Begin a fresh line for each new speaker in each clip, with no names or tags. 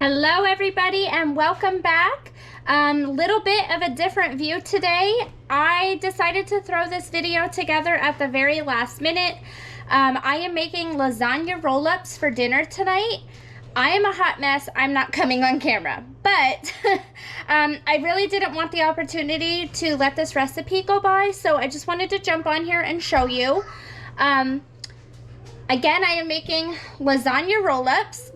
Hello everybody and welcome back. Little bit of a different view today. I decided to throw this video together at the very last minute. I am making lasagna roll-ups for dinner tonight. I am a hot mess. I'm not coming on camera, but I really didn't want the opportunity to let this recipe go by, so I just wanted to jump on here and show you. Again, I am making lasagna roll-ups.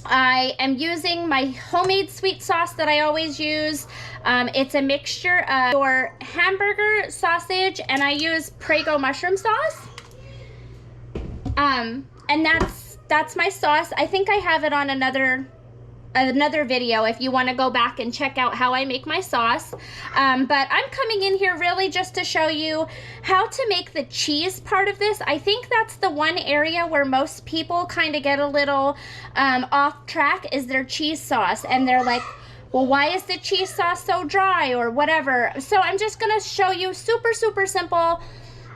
I am using my homemade sweet sauce that I always use. It's a mixture of your hamburger sausage, and I use Prego mushroom sauce. And that's my sauce. I think I have it on another video if you want to go back and check out how I make my sauce. But I'm coming in here really just to show you how to make the cheese part of this. I think that's the one area where most people kind of get a little off track, is their cheese sauce, and they're like, well, why is the cheese sauce so dry or whatever? So I'm just gonna show you super simple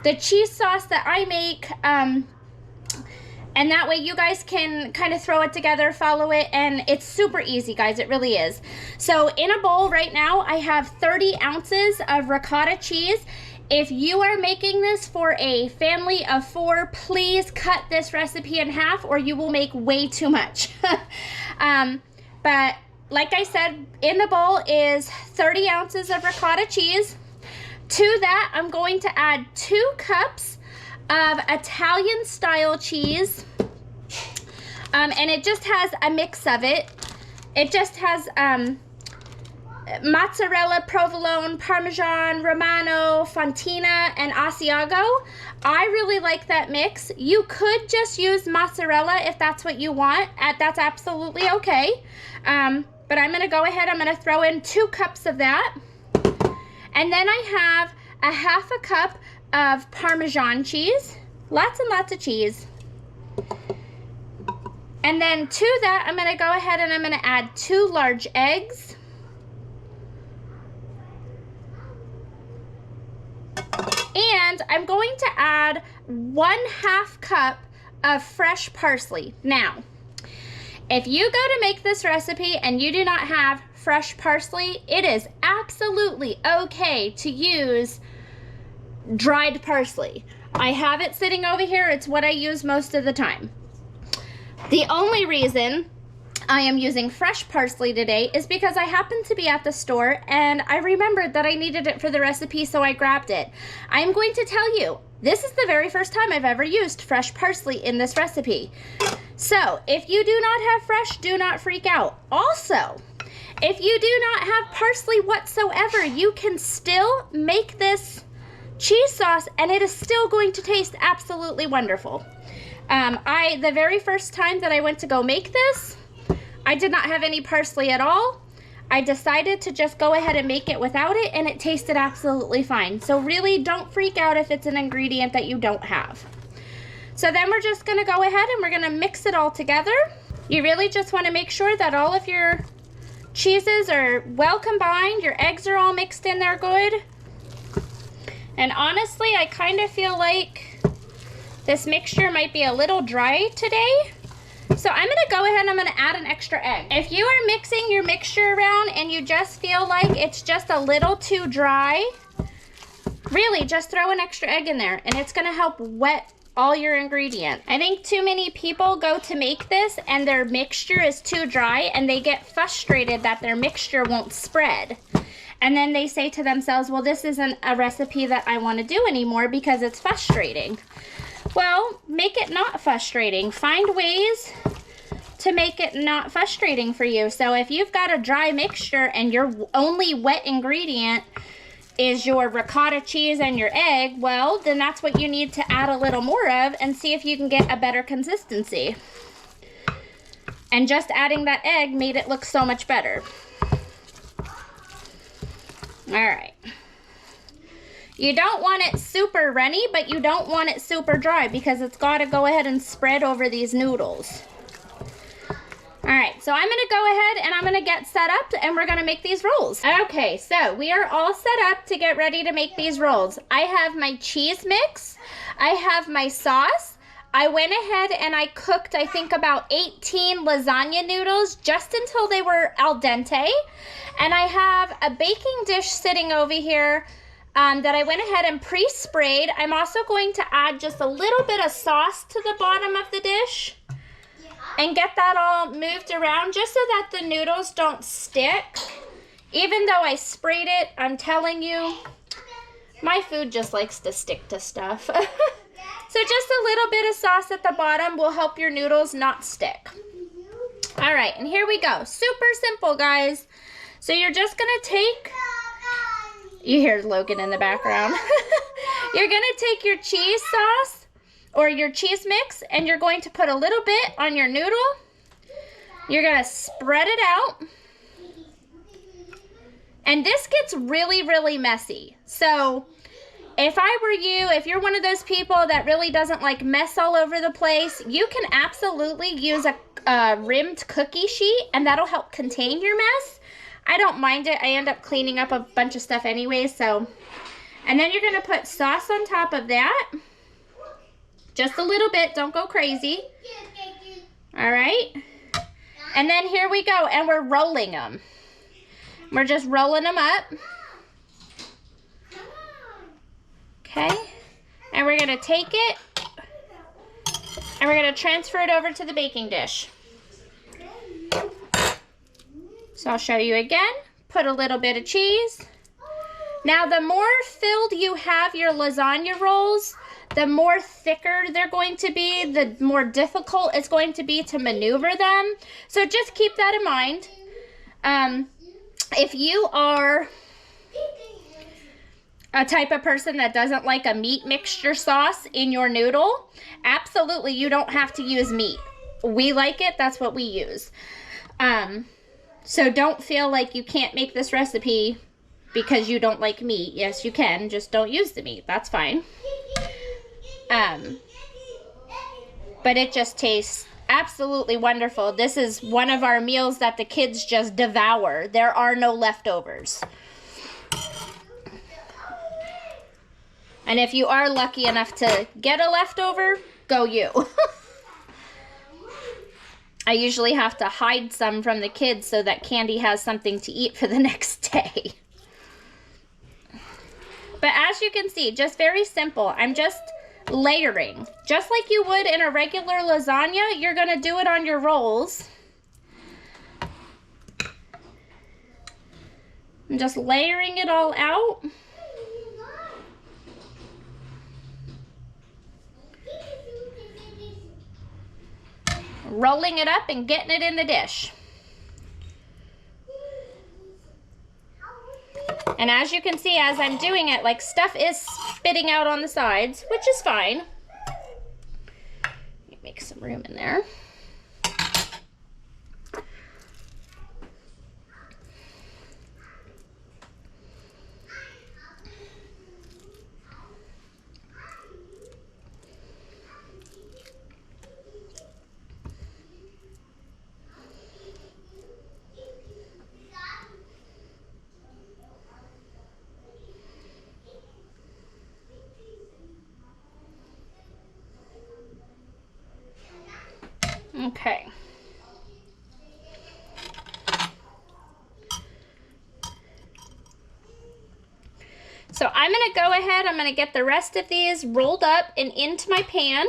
the cheese sauce that I make, and that way you guys can kind of throw it together, follow it, and it's super easy, guys. It really is. So in a bowl right now, I have 30 ounces of ricotta cheese. If you are making this for a family of 4, please cut this recipe in half or you will make way too much. But like I said, in the bowl is 30 ounces of ricotta cheese. To that, I'm going to add 2 cups of Italian style cheese, and it just has a mix of it. It just has mozzarella, provolone, parmesan, romano, fontina, and asiago. I really like that mix. You could just use mozzarella if that's what you want. That's absolutely okay. But I'm gonna go ahead, I'm gonna throw in 2 cups of that. And then I have a half a cup of Parmesan cheese. Lots and lots of cheese. And then to that, I'm going to go ahead and I'm going to add 2 large eggs. And I'm going to add 1/2 cup of fresh parsley. Now, if you go to make this recipe and you do not have fresh parsley, it is absolutely okay to use dried parsley. I have it sitting over here. It's what I use most of the time. The only reason I am using fresh parsley today is because I happened to be at the store and I remembered that I needed it for the recipe, so I grabbed it. I'm going to tell you, this is the very first time I've ever used fresh parsley in this recipe. So if you do not have fresh, do not freak out. Also, if you do not have parsley whatsoever, you can still make this cheese sauce and it is still going to taste absolutely wonderful. The very first time that I went to go make this, I did not have any parsley at all. I decided to just go ahead and make it without it, and it tasted absolutely fine. So really don't freak out if it's an ingredient that you don't have. So then we're just gonna go ahead and we're gonna mix it all together. You really just wanna make sure that all of your cheeses are well combined, your eggs are all mixed in there good. And honestly, I kind of feel like this mixture might be a little dry today. So I'm gonna go ahead and I'm gonna add an extra egg. If you are mixing your mixture around and you just feel like it's just a little too dry, really just throw an extra egg in there and it's gonna help wet all your ingredients. I think too many people go to make this and their mixture is too dry and they get frustrated that their mixture won't spread. And then they say to themselves, well, this isn't a recipe that I want to do anymore because it's frustrating. Well, make it not frustrating. Find ways to make it not frustrating for you. So if you've got a dry mixture and your only wet ingredient is your ricotta cheese and your egg, well, then that's what you need to add a little more of and see if you can get a better consistency. And just adding that egg made it look so much better. All right. You don't want it super runny, but you don't want it super dry because it's got to go ahead and spread over these noodles. All right, so I'm gonna go ahead and I'm gonna get set up and we're gonna make these rolls. Okay, so we are all set up to get ready to make these rolls. I have my cheese mix, I have my sauce, I went ahead and I cooked, I think, about 18 lasagna noodles just until they were al dente. And I have a baking dish sitting over here that I went ahead and pre-sprayed. I'm also going to add just a little bit of sauce to the bottom of the dish and get that all moved around just so that the noodles don't stick. Even though I sprayed it, I'm telling you, my food just likes to stick to stuff. So just a little bit of sauce at the bottom will help your noodles not stick. All right, and here we go. Super simple, guys. So you're just gonna take, you hear Logan in the background. You're gonna take your cheese sauce or your cheese mix and you're going to put a little bit on your noodle. You're gonna spread it out. And this gets really, really messy. So if I were you, if you're one of those people that really doesn't like mess all over the place, you can absolutely use a rimmed cookie sheet and that'll help contain your mess. I don't mind it. I end up cleaning up a bunch of stuff anyway, so. And then you're gonna put sauce on top of that. Just a little bit, don't go crazy. All right. And then here we go, and we're rolling them. We're just rolling them up. Okay. And we're gonna take it, and we're gonna transfer it over to the baking dish. So I'll show you again. Put a little bit of cheese. Now the more filled you have your lasagna rolls, the more thicker they're going to be, the more difficult it's going to be to maneuver them. So just keep that in mind. If you are a type of person that doesn't like a meat mixture sauce in your noodle, absolutely you don't have to use meat. We like it, that's what we use. So don't feel like you can't make this recipe because you don't like meat. Yes, you can, just don't use the meat, that's fine. But it just tastes absolutely wonderful. This is one of our meals that the kids just devour. There are no leftovers. And if you are lucky enough to get a leftover, go you. I usually have to hide some from the kids so that Candy has something to eat for the next day. But as you can see, just very simple. I'm just layering. Just like you would in a regular lasagna, you're gonna do it on your rolls. I'm just layering it all out. Rolling it up and getting it in the dish. And as you can see, as I'm doing it, like stuff is spitting out on the sides, which is fine. Let me make some room in there. Okay. So I'm going to go ahead, I'm going to get the rest of these rolled up and into my pan.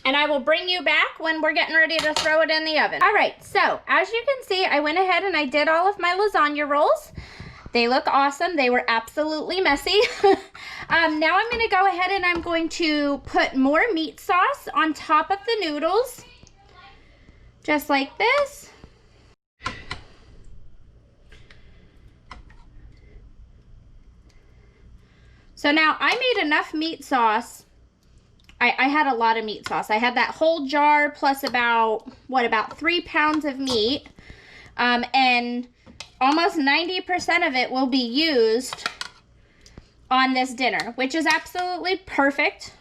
And I will bring you back when we're getting ready to throw it in the oven. All right, so as you can see, I went ahead and I did all of my lasagna rolls. They look awesome. They were absolutely messy. Now I'm going to go ahead and I'm going to put more meat sauce on top of the noodles. Just like this. So now I made enough meat sauce. I had a lot of meat sauce. I had that whole jar plus about 3 pounds of meat. And almost 90% of it will be used on this dinner, which is absolutely perfect.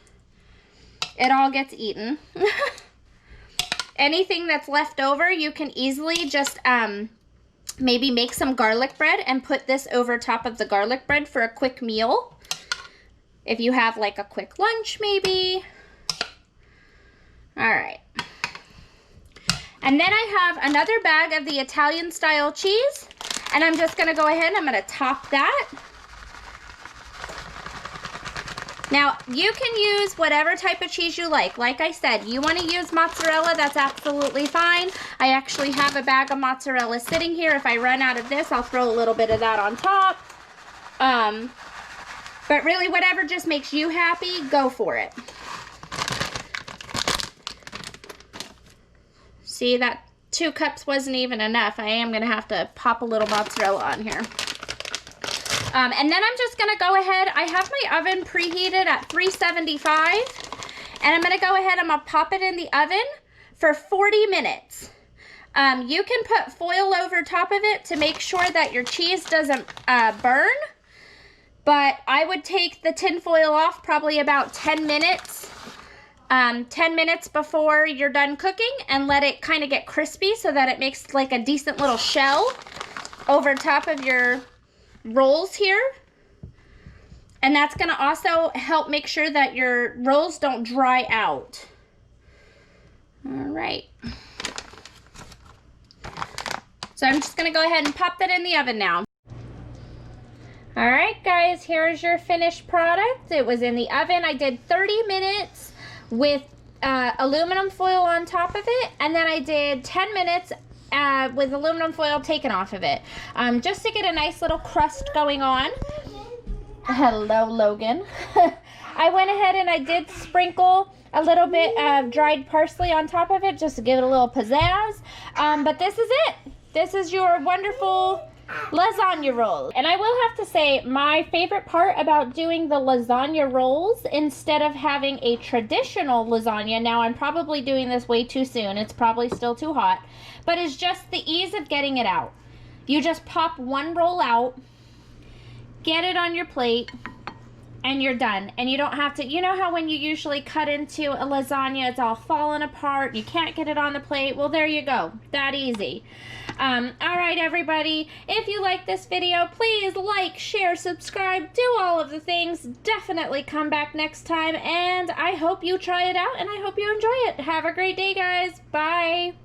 It all gets eaten. Anything that's left over, you can easily just maybe make some garlic bread and put this over top of the garlic bread for a quick meal. if you have like a quick lunch maybe. All right. And then I have another bag of the Italian style cheese, and I'm just gonna go ahead and I'm gonna top that. Now, you can use whatever type of cheese you like. Like I said, you want to use mozzarella, that's absolutely fine. I actually have a bag of mozzarella sitting here. If I run out of this, I'll throw a little bit of that on top. But really, whatever just makes you happy, go for it. See, that 2 cups wasn't even enough. I am going to have to pop a little mozzarella on here. And then I'm just going to go ahead. I have my oven preheated at 375. And I'm going to go ahead. I'm going to pop it in the oven for 40 minutes. You can put foil over top of it to make sure that your cheese doesn't burn. But I would take the tin foil off probably about 10 minutes. 10 minutes before you're done cooking, and let it kind of get crispy so that it makes like a decent little shell over top of your rolls here. And that's going to also help make sure that your rolls don't dry out. All right. So I'm just going to go ahead and pop that in the oven now. All right, guys, here's your finished product. It was in the oven. I did 30 minutes with aluminum foil on top of it, and then I did 10 minutes with aluminum foil taken off of it, just to get a nice little crust going on. Hello, Logan. I went ahead and I did sprinkle a little bit of dried parsley on top of it just to give it a little pizzazz. But this is it. This is your wonderful lasagna roll. And I will have to say, my favorite part about doing the lasagna rolls instead of having a traditional lasagna, now I'm probably doing this way too soon, it's probably still too hot, but it's just the ease of getting it out. You just pop one roll out, get it on your plate, and you're done. And you don't have to, you know how when you usually cut into a lasagna, it's all falling apart, you can't get it on the plate? Well, there you go, that easy. All right, everybody, if you like this video, please like, share, subscribe, do all of the things. Definitely come back next time, and I hope you try it out, and I hope you enjoy it. Have a great day, guys. Bye.